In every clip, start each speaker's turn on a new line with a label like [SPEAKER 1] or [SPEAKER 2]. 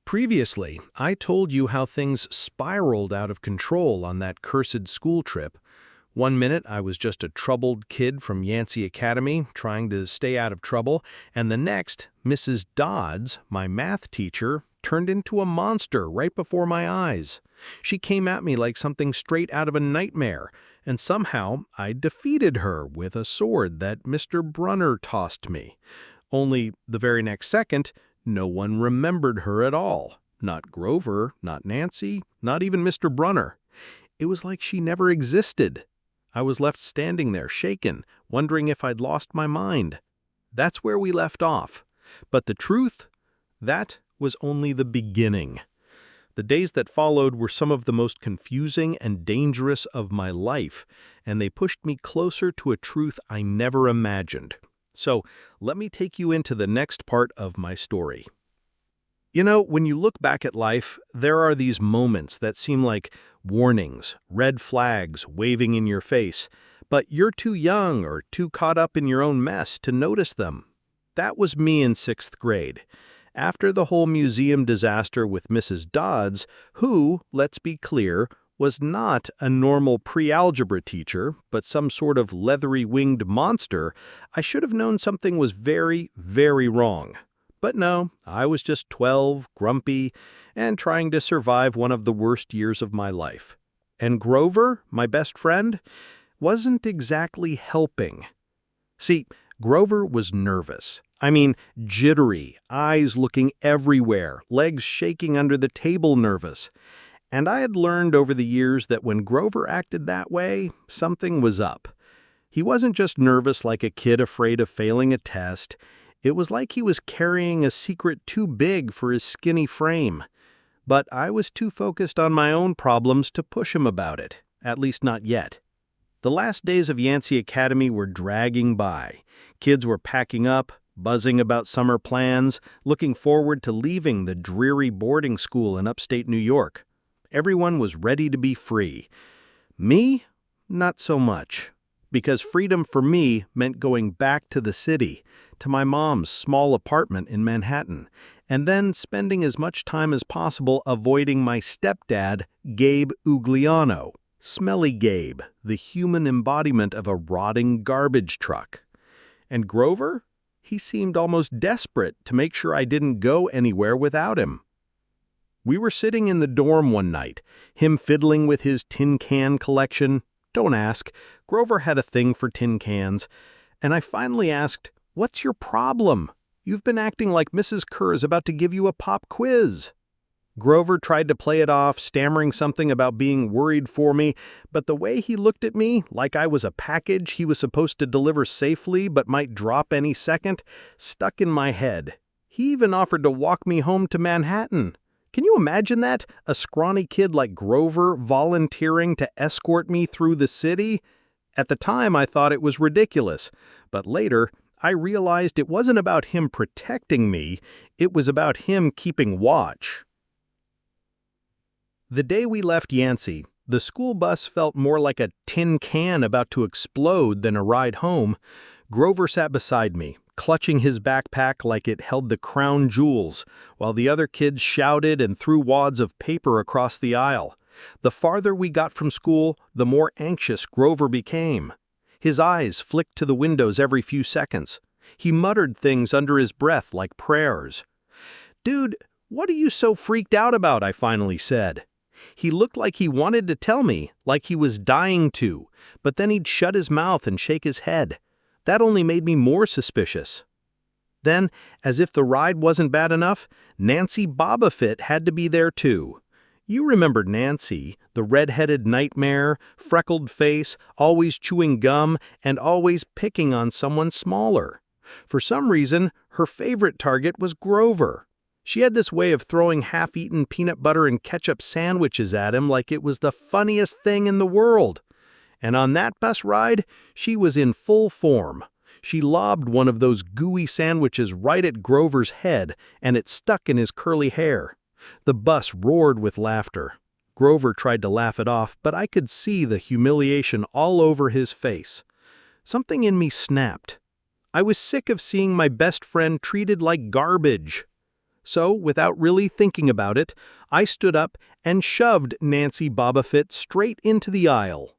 [SPEAKER 1] Previously, I told you how things spiraled out of control on that cursed school trip. One minute I was just a troubled kid from Yancey Academy trying to stay out of trouble, and the next, Mrs. Dodds, my math teacher, turned into a monster right before my eyes. She came at me like something straight out of a nightmare, and somehow I defeated her with a sword that Mr. Brunner tossed me. Only the very next second, no one remembered her at all. Not Grover, not Nancy, not even Mr. Brunner. It was like she never existed. I was left standing there, shaken, wondering if I'd lost my mind. That's where we left off. But the truth? That was only the beginning. The days that followed were some of the most confusing and dangerous of my life, and they pushed me closer to a truth I never imagined. So, let me take you into the next part of my story. You know, when you look back at life, there are these moments that seem like warnings, red flags waving in your face, but you're too young or too caught up in your own mess to notice them. That was me in 6th grade. After the whole museum disaster with Mrs. Dodds, who, let's be clear, was not a normal pre-algebra teacher, but some sort of leathery-winged monster, I should have known something was very, very wrong. But no, I was just 12, grumpy, and trying to survive one of the worst years of my life. And Grover, my best friend, wasn't exactly helping. See, Grover was nervous. I mean, jittery, eyes looking everywhere, legs shaking under the table nervous. And I had learned over the years that when Grover acted that way, something was up. He wasn't just nervous like a kid afraid of failing a test. It was like he was carrying a secret too big for his skinny frame. But I was too focused on my own problems to push him about it, at least not yet. The last days of Yancey Academy were dragging by. Kids were packing up, buzzing about summer plans, looking forward to leaving the dreary boarding school in upstate New York. Everyone was ready to be free. Me? Not so much. Because freedom for me meant going back to the city, to my mom's small apartment in Manhattan, and then spending as much time as possible avoiding my stepdad, Gabe Ugliano. Smelly Gabe, the human embodiment of a rotting garbage truck. And Grover? He seemed almost desperate to make sure I didn't go anywhere without him. We were sitting in the dorm one night, him fiddling with his tin can collection. Don't ask, Grover had a thing for tin cans. And I finally asked, "What's your problem? You've been acting like Mrs. Kerr is about to give you a pop quiz." Grover tried to play it off, stammering something about being worried for me, but the way he looked at me, like I was a package he was supposed to deliver safely but might drop any second, stuck in my head. He even offered to walk me home to Manhattan. Can you imagine that? A scrawny kid like Grover volunteering to escort me through the city? At the time, I thought it was ridiculous, but later, I realized it wasn't about him protecting me, it was about him keeping watch. The day we left Yancey, the school bus felt more like a tin can about to explode than a ride home. Grover sat beside me, clutching his backpack like it held the crown jewels, while the other kids shouted and threw wads of paper across the aisle. The farther we got from school, the more anxious Grover became. His eyes flicked to the windows every few seconds. He muttered things under his breath like prayers. "Dude, what are you so freaked out about?" I finally said. He looked like he wanted to tell me, like he was dying to, but then he'd shut his mouth and shake his head. That only made me more suspicious. Then, as if the ride wasn't bad enough, Nancy Bobofit had to be there too. You remember Nancy, the red-headed nightmare, freckled face, always chewing gum, and always picking on someone smaller. For some reason, her favorite target was Grover. She had this way of throwing half-eaten peanut butter and ketchup sandwiches at him like it was the funniest thing in the world. And on that bus ride, she was in full form. She lobbed one of those gooey sandwiches right at Grover's head, and it stuck in his curly hair. The bus roared with laughter. Grover tried to laugh it off, but I could see the humiliation all over his face. Something in me snapped. I was sick of seeing my best friend treated like garbage. So, without really thinking about it, I stood up and shoved Nancy Bobofit straight into the aisle.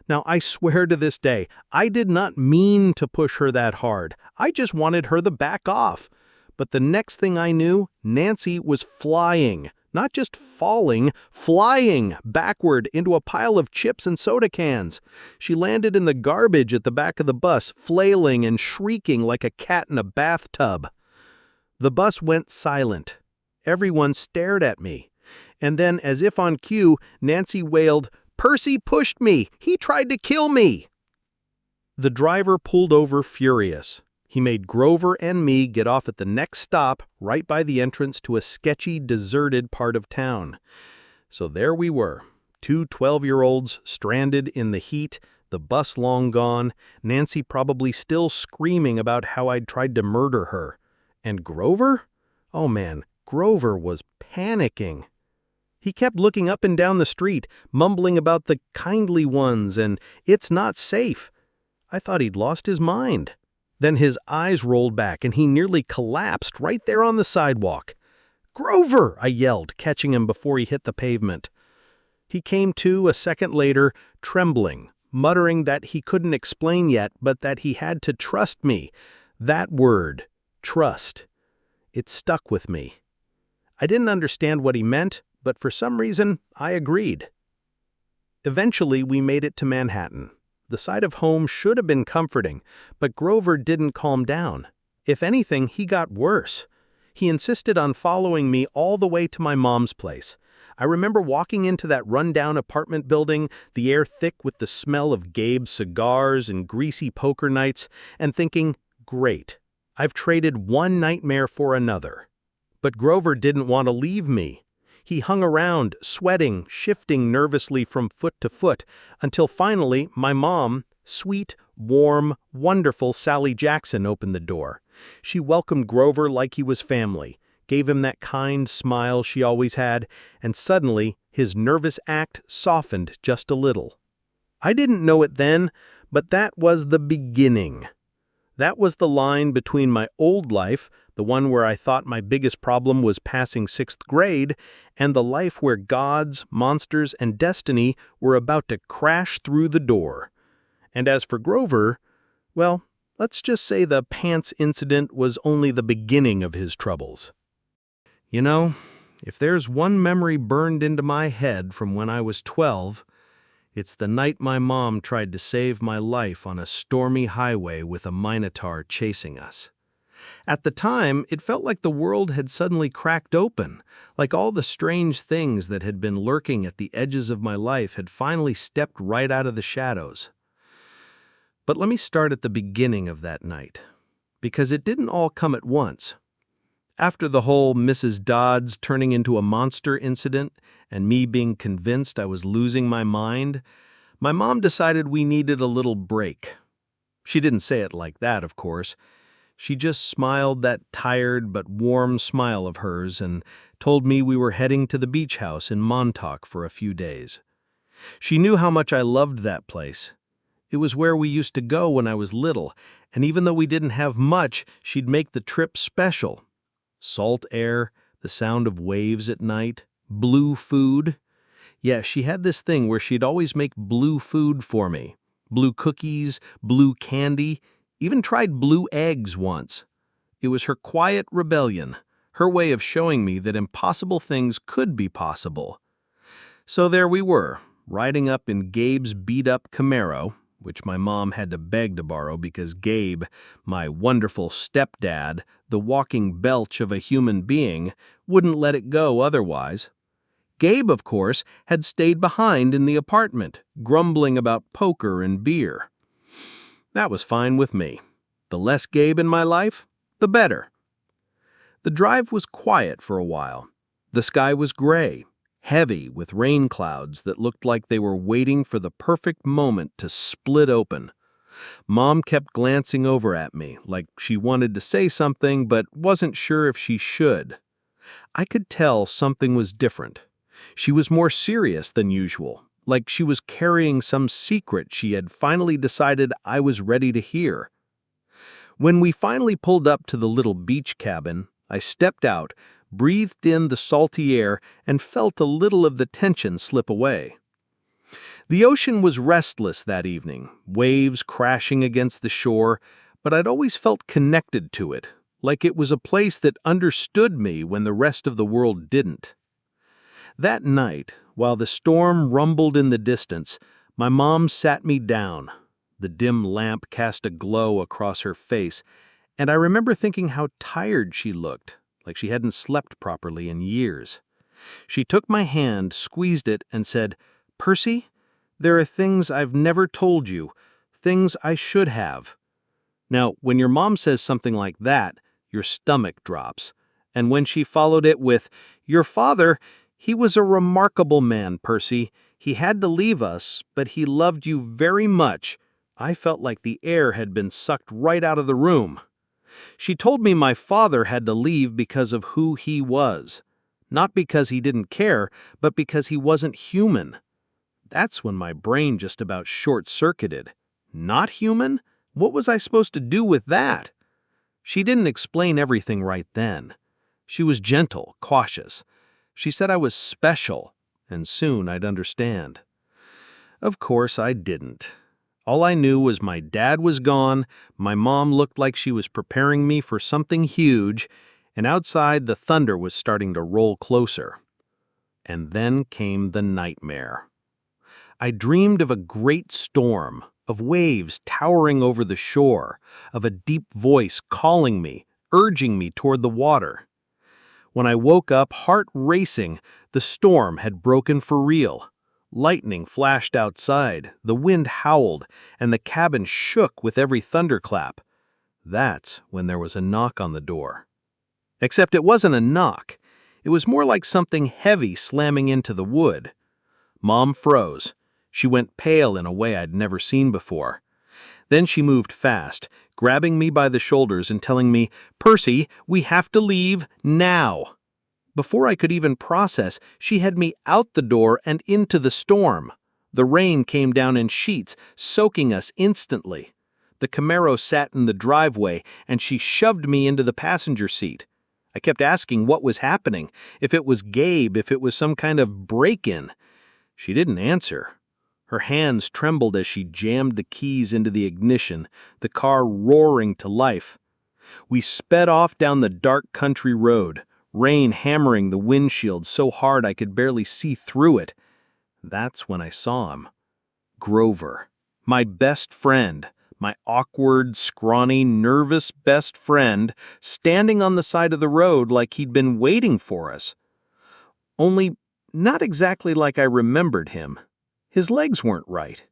[SPEAKER 1] Now, I swear to this day, I did not mean to push her that hard. I just wanted her to back off. But the next thing I knew, Nancy was flying, not just falling, flying backward into a pile of chips and soda cans. She landed in the garbage at the back of the bus, flailing and shrieking like a cat in a bathtub. The bus went silent. Everyone stared at me. And then, as if on cue, Nancy wailed, "Percy pushed me! He tried to kill me!" The driver pulled over furious. He made Grover and me get off at the next stop, right by the entrance to a sketchy, deserted part of town. So there we were, two 12-year-olds stranded in the heat, the bus long gone, Nancy probably still screaming about how I'd tried to murder her. And Grover? Oh man, Grover was panicking. He kept looking up and down the street, mumbling about the kindly ones and it's not safe. I thought he'd lost his mind. Then his eyes rolled back and he nearly collapsed right there on the sidewalk. "Grover!" I yelled, catching him before he hit the pavement. He came to a second later, trembling, muttering that he couldn't explain yet, but that he had to trust me. That word, trust. It stuck with me. I didn't understand what he meant, but for some reason, I agreed. Eventually, we made it to Manhattan. The sight of home should have been comforting, but Grover didn't calm down. If anything, he got worse. He insisted on following me all the way to my mom's place. I remember walking into that rundown apartment building, the air thick with the smell of Gabe's cigars and greasy poker nights, and thinking, great, I've traded one nightmare for another. But Grover didn't want to leave me. He hung around, sweating, shifting nervously from foot to foot, until finally my mom, sweet, warm, wonderful Sally Jackson, opened the door. She welcomed Grover like he was family, gave him that kind smile she always had, and suddenly his nervous act softened just a little. I didn't know it then, but that was the beginning. That was the line between my old life, the one where I thought my biggest problem was passing 6th grade, and the life where gods, monsters, and destiny were about to crash through the door. And as for Grover, well, let's just say the pants incident was only the beginning of his troubles. You know, if there's one memory burned into my head from when I was 12, it's the night my mom tried to save my life on a stormy highway with a minotaur chasing us. At the time, it felt like the world had suddenly cracked open, like all the strange things that had been lurking at the edges of my life had finally stepped right out of the shadows. But let me start at the beginning of that night, because it didn't all come at once. After the whole Mrs. Dodds turning into a monster incident and me being convinced I was losing my mind, my mom decided we needed a little break. She didn't say it like that, of course. She just smiled that tired but warm smile of hers and told me we were heading to the beach house in Montauk for a few days. She knew how much I loved that place. It was where we used to go when I was little, and even though we didn't have much, she'd make the trip special. Salt air, the sound of waves at night, blue food. Yeah, she had this thing where she'd always make blue food for me. Blue cookies, blue candy, even tried blue eggs once. It was her quiet rebellion, her way of showing me that impossible things could be possible. So there we were, riding up in Gabe's beat-up Camaro, which my mom had to beg to borrow because Gabe, my wonderful stepdad, the walking belch of a human being, wouldn't let it go otherwise. Gabe, of course, had stayed behind in the apartment, grumbling about poker and beer. That was fine with me. The less Gabe in my life, the better. The drive was quiet for a while. The sky was gray, heavy with rain clouds that looked like they were waiting for the perfect moment to split open. Mom kept glancing over at me, like she wanted to say something but wasn't sure if she should. I could tell something was different. She was more serious than usual, like she was carrying some secret she had finally decided I was ready to hear. When we finally pulled up to the little beach cabin, I stepped out, breathed in the salty air, and felt a little of the tension slip away. The ocean was restless that evening, waves crashing against the shore, but I'd always felt connected to it, like it was a place that understood me when the rest of the world didn't. That night, while the storm rumbled in the distance, my mom sat me down. The dim lamp cast a glow across her face, and I remember thinking how tired she looked, like she hadn't slept properly in years. She took my hand, squeezed it, and said, "Percy, there are things I've never told you, things I should have." Now, when your mom says something like that, your stomach drops. And when she followed it with, "Your father, he was a remarkable man, Percy. He had to leave us, but he loved you very much," I felt like the air had been sucked right out of the room. She told me my father had to leave because of who he was. Not because he didn't care, but because he wasn't human. That's when my brain just about short-circuited. Not human? What was I supposed to do with that? She didn't explain everything right then. She was gentle, cautious. She said I was special, and soon I'd understand. Of course, I didn't. All I knew was my dad was gone, my mom looked like she was preparing me for something huge, and outside the thunder was starting to roll closer. And then came the nightmare. I dreamed of a great storm, of waves towering over the shore, of a deep voice calling me, urging me toward the water. When I woke up, heart racing, the storm had broken for real. Lightning flashed outside, the wind howled, and the cabin shook with every thunderclap. That's when there was a knock on the door. Except it wasn't a knock. It was more like something heavy slamming into the wood. Mom froze. She went pale in a way I'd never seen before. Then she moved fast, grabbing me by the shoulders and telling me, "Percy, we have to leave now." Before I could even process, she had me out the door and into the storm. The rain came down in sheets, soaking us instantly. The Camaro sat in the driveway, and she shoved me into the passenger seat. I kept asking what was happening, if it was Gabe, if it was some kind of break-in. She didn't answer. Her hands trembled as she jammed the keys into the ignition, the car roaring to life. We sped off down the dark country road, rain hammering the windshield so hard I could barely see through it. That's when I saw him. Grover, my best friend, my awkward, scrawny, nervous best friend, standing on the side of the road like he'd been waiting for us. Only not exactly like I remembered him. His legs weren't right.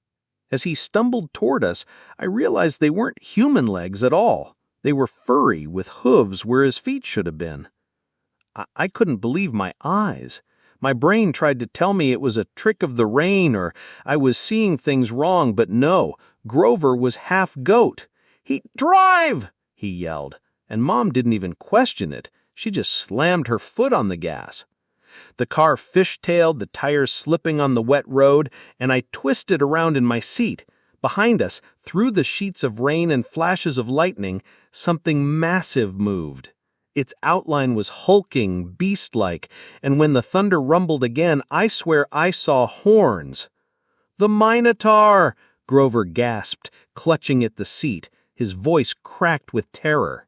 [SPEAKER 1] As he stumbled toward us, I realized they weren't human legs at all. They were furry, with hooves where his feet should have been. I couldn't believe my eyes. My brain tried to tell me it was a trick of the rain or I was seeing things wrong, but no, Grover was half goat. "Drive!" he yelled, and Mom didn't even question it. She just slammed her foot on the gas. The car fishtailed, the tires slipping on the wet road, and I twisted around in my seat. Behind us, through the sheets of rain and flashes of lightning, something massive moved. Its outline was hulking, beast-like, and when the thunder rumbled again, I swear I saw horns. "The Minotaur!" Grover gasped, clutching at the seat, his voice cracked with terror.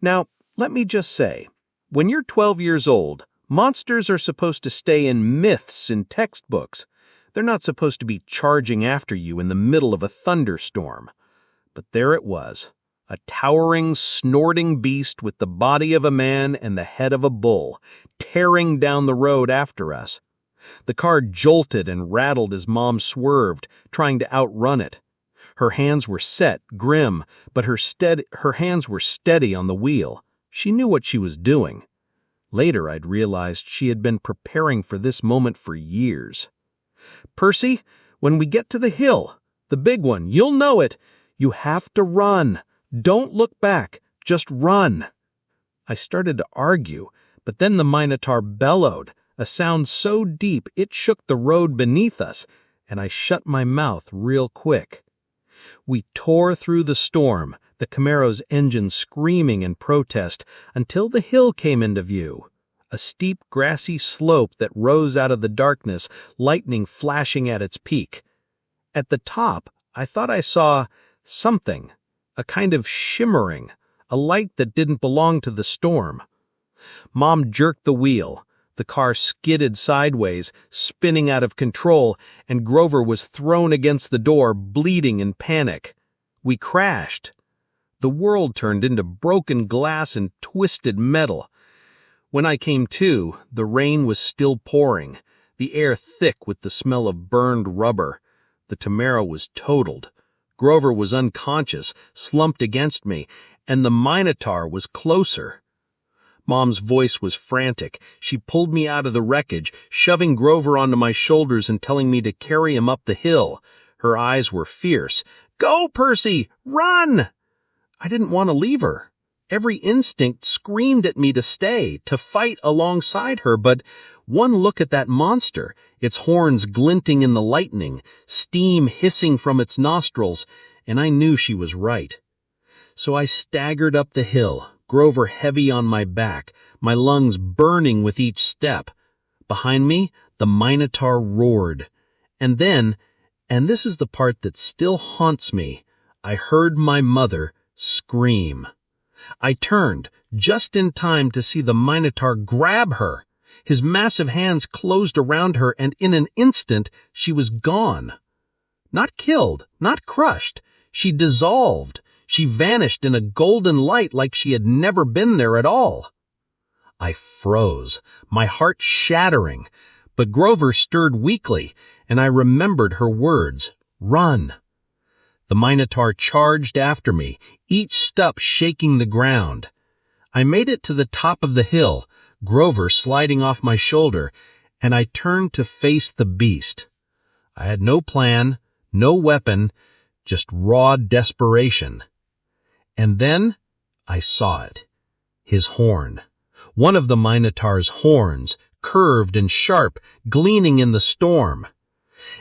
[SPEAKER 1] Now, let me just say, when you're 12 years old, monsters are supposed to stay in myths in textbooks. They're not supposed to be charging after you in the middle of a thunderstorm. But there it was. A towering, snorting beast with the body of a man and the head of a bull, tearing down the road after us. The car jolted and rattled as Mom swerved, trying to outrun it. Her hands were set, grim, but her hands were steady on the wheel. She knew what she was doing. Later I'd realized she had been preparing for this moment for years. "Percy, when we get to the hill, the big one, you'll know it. You have to run. Don't look back, just run." I started to argue, but then the Minotaur bellowed, a sound so deep it shook the road beneath us, and I shut my mouth real quick. We tore through the storm, the Camaro's engine screaming in protest, until the hill came into view. A steep, grassy slope that rose out of the darkness, lightning flashing at its peak. At the top, I thought I saw something, a kind of shimmering, a light that didn't belong to the storm. Mom jerked the wheel. The car skidded sideways, spinning out of control, and Grover was thrown against the door, bleeding in panic. We crashed. The world turned into broken glass and twisted metal. When I came to, the rain was still pouring, the air thick with the smell of burned rubber. The Camaro was totaled. Grover was unconscious, slumped against me, and the Minotaur was closer. Mom's voice was frantic. She pulled me out of the wreckage, shoving Grover onto my shoulders and telling me to carry him up the hill. Her eyes were fierce. "Go, Percy! Run!" I didn't want to leave her. Every instinct screamed at me to stay, to fight alongside her, but one look at that monster, its horns glinting in the lightning, steam hissing from its nostrils, and I knew she was right. So I staggered up the hill, Grover heavy on my back, my lungs burning with each step. Behind me, the Minotaur roared. And then, and this is the part that still haunts me, I heard my mother scream. I turned, just in time to see the Minotaur grab her. His massive hands closed around her, and in an instant, she was gone. Not killed, not crushed. She dissolved. She vanished in a golden light like she had never been there at all. I froze, my heart shattering, but Grover stirred weakly, and I remembered her words, "Run." The Minotaur charged after me, each step shaking the ground. I made it to the top of the hill, Grover sliding off my shoulder, and I turned to face the beast. I had no plan, no weapon, just raw desperation. And then I saw it. His horn. One of the Minotaur's horns, curved and sharp, gleaming in the storm.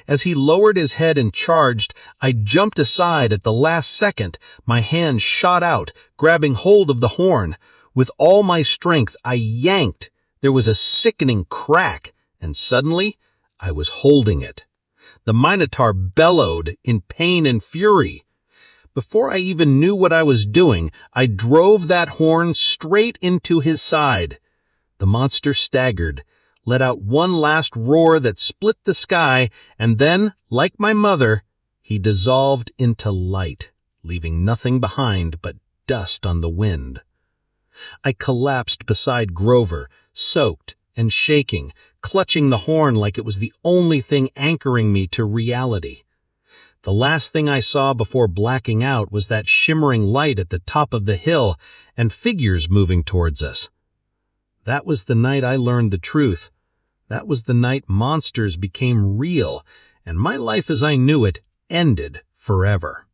[SPEAKER 1] As he lowered his head and charged, I jumped aside at the last second. My hand shot out, grabbing hold of the horn. With all my strength, I yanked. There was a sickening crack, and suddenly, I was holding it. The Minotaur bellowed in pain and fury. Before I even knew what I was doing, I drove that horn straight into his side. The monster staggered, let out one last roar that split the sky, and then, like my mother, he dissolved into light, leaving nothing behind but dust on the wind. I collapsed beside Grover, soaked and shaking, clutching the horn like it was the only thing anchoring me to reality. The last thing I saw before blacking out was that shimmering light at the top of the hill and figures moving towards us. That was the night I learned the truth. That was the night monsters became real, and my life as I knew it ended forever.